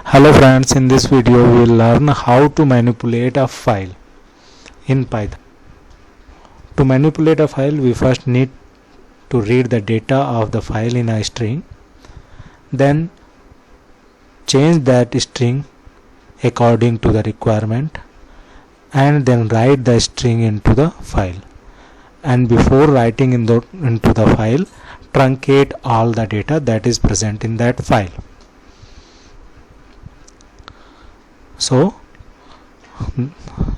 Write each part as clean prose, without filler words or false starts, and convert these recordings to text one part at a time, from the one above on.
Hello friends, in this video we will learn how to manipulate a file in Python. To manipulate a file, we first need to read the data of the file in a string, then change that string according to the requirement, and then write the string into the file. And before writing into the file, truncate all the data that is present in that file. So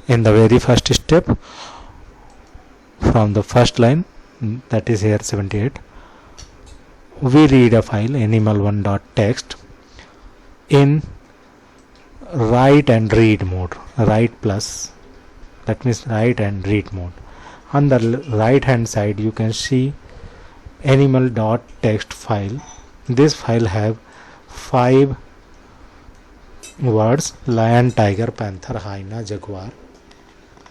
in the very first step, from the first line, that is here 78, we read a file animal1.txt in write and read mode, write plus, that means write and read mode. On the right hand side you can see animal.txt file. This file have 5 words: lion, tiger, panther, hyena, jaguar.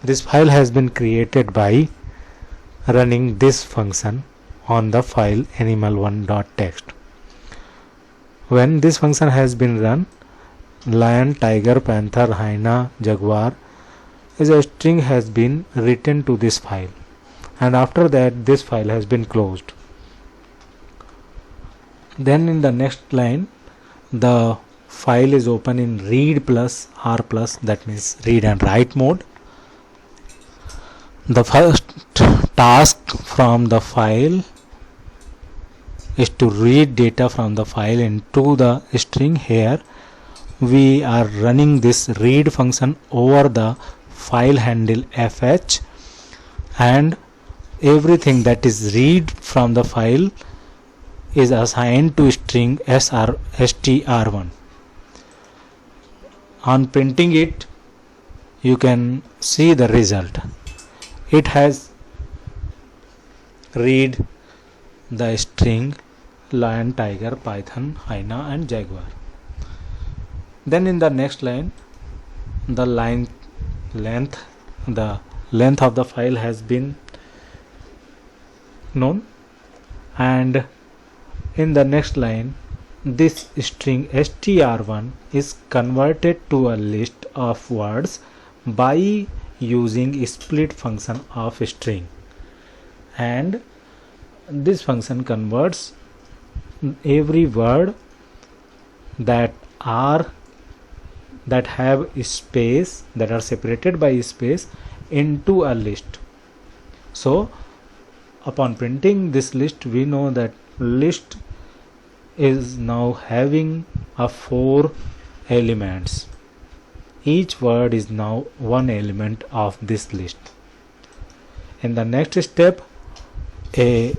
This file has been created by running this function on the file animal1.txt. When this function has been run, lion, tiger, panther, hyena, jaguar is a string has been written to this file, and after that this file has been closed. Then in the next line the file is open in read plus r plus, that means read and write mode. The first task from the file is to read data from the file into the string. Here we are running this read function over the file handle fh, and everything that is read from the file is assigned to string str1. On printing it, you can see the result. It has read the string lion, tiger, python, hyena and jaguar. Then in the next line, the length of the file has been known, and in the next line this string str1 is converted to a list of words by using split function of string, and this function converts every word that have space, that are separated by space, into a list. So upon printing this list, we know that list is now having 4 elements. Each word is now one element of this list. In the next step, an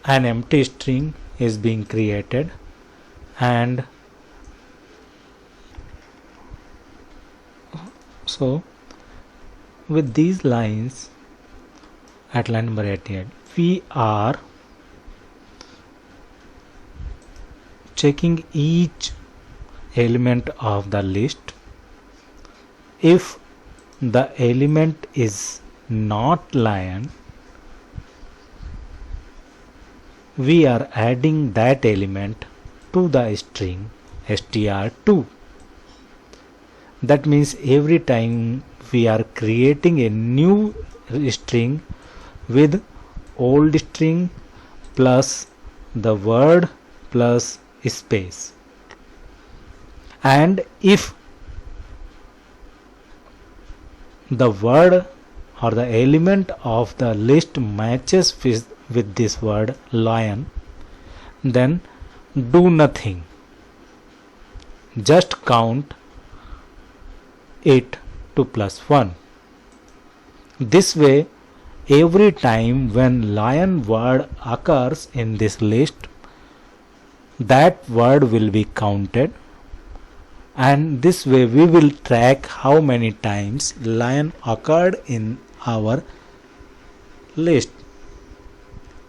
empty string is being created, and so with these lines at line number 88, we are checking each element of the list. If the element is not lion, we are adding that element to the string str2. That means every time we are creating a new string with old string plus the word plus space, and if the word or the element of the list matches with this word lion, then do nothing, just count it to +1. This way, every time when lion word occurs in this list, that word will be counted, and this way we will track how many times lion occurred in our list.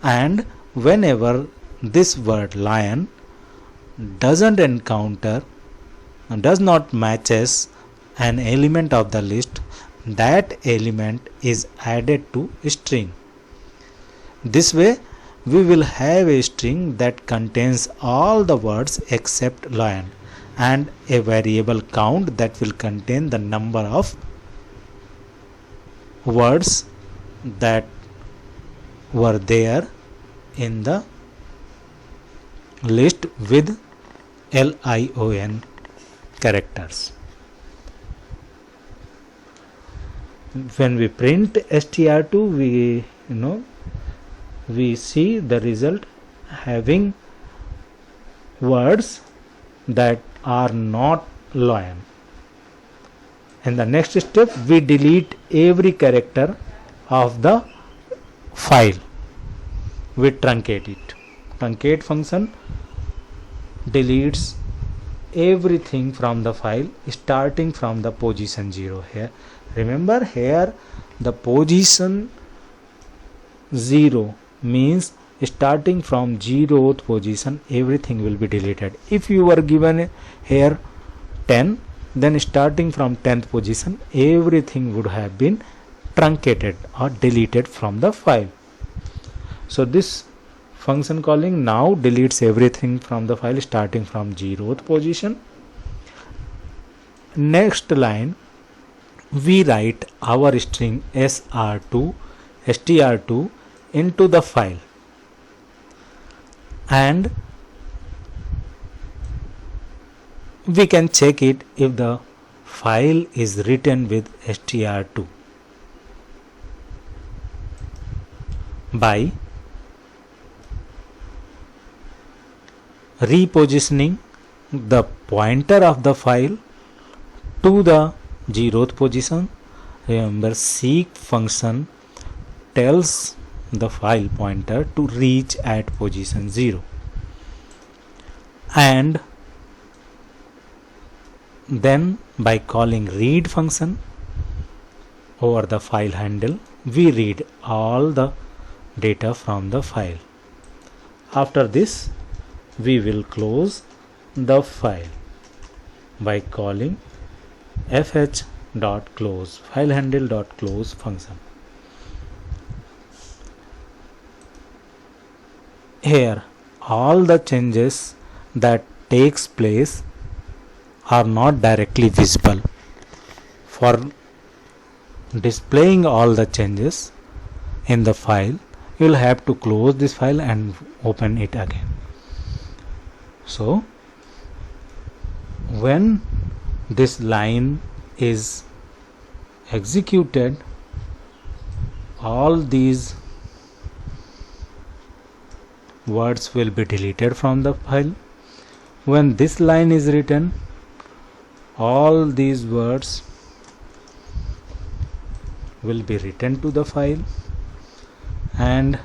And whenever this word lion does not matches an element of the list, that element is added to string. This way we will have a string that contains all the words except lion, and a variable count that will contain the number of words that were there in the list with LION characters. When we print str2, we see the result having words that are not lion. In the next step, we delete every character of the file. We truncate it. Truncate function deletes everything from the file starting from the position 0 here. Remember, here the position 0 means starting from 0th position everything will be deleted. If you were given here 10, then starting from 10th position everything would have been truncated or deleted from the file. So this function calling now deletes everything from the file starting from 0th position. Next line, we write our string str2 into the file, and we can check it if the file is written with str2 by repositioning the pointer of the file to the 0th position. Remember, seek function tells the file pointer to reach at position 0, and then by calling read function over the file handle, we read all the data from the file. After this, we will close the file by calling fh.close filehandle.close function. Here all the changes that takes place are not directly visible. For displaying all the changes in the file, you will have to close this file and open it again. So when this line is executed, all these words will be deleted from the file. When this line is written, all these words will be written to the file, and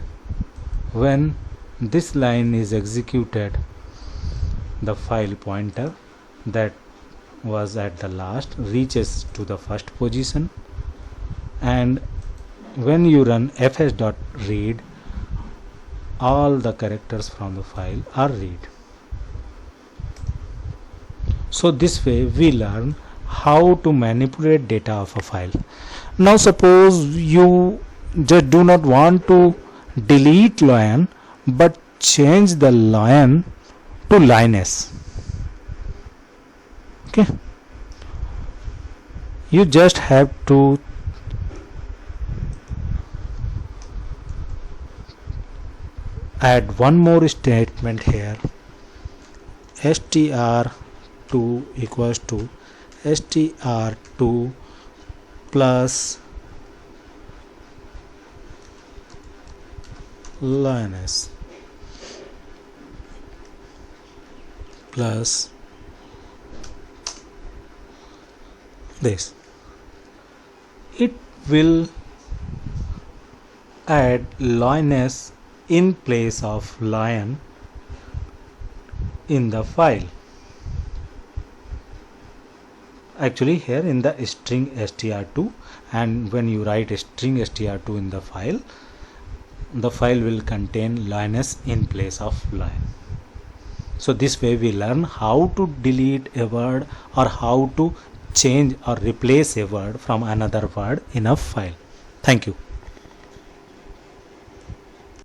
when this line is executed, the file pointer that was at the last reaches to the first position, and when you run fh.read, all the characters from the file are read. So this way we learn how to manipulate data of a file. Now suppose you just do not want to delete lion but change the lion to lioness. Okay, you just have to add one more statement here. str2 equals to str2 plus lioness plus this. It will add lioness in place of lion in the file. Actually here in the string str2, and when you write a string str2 in the file will contain lioness in place of lion. So this way we learn how to delete a word or how to change or replace a word from another word in a file. Thank you.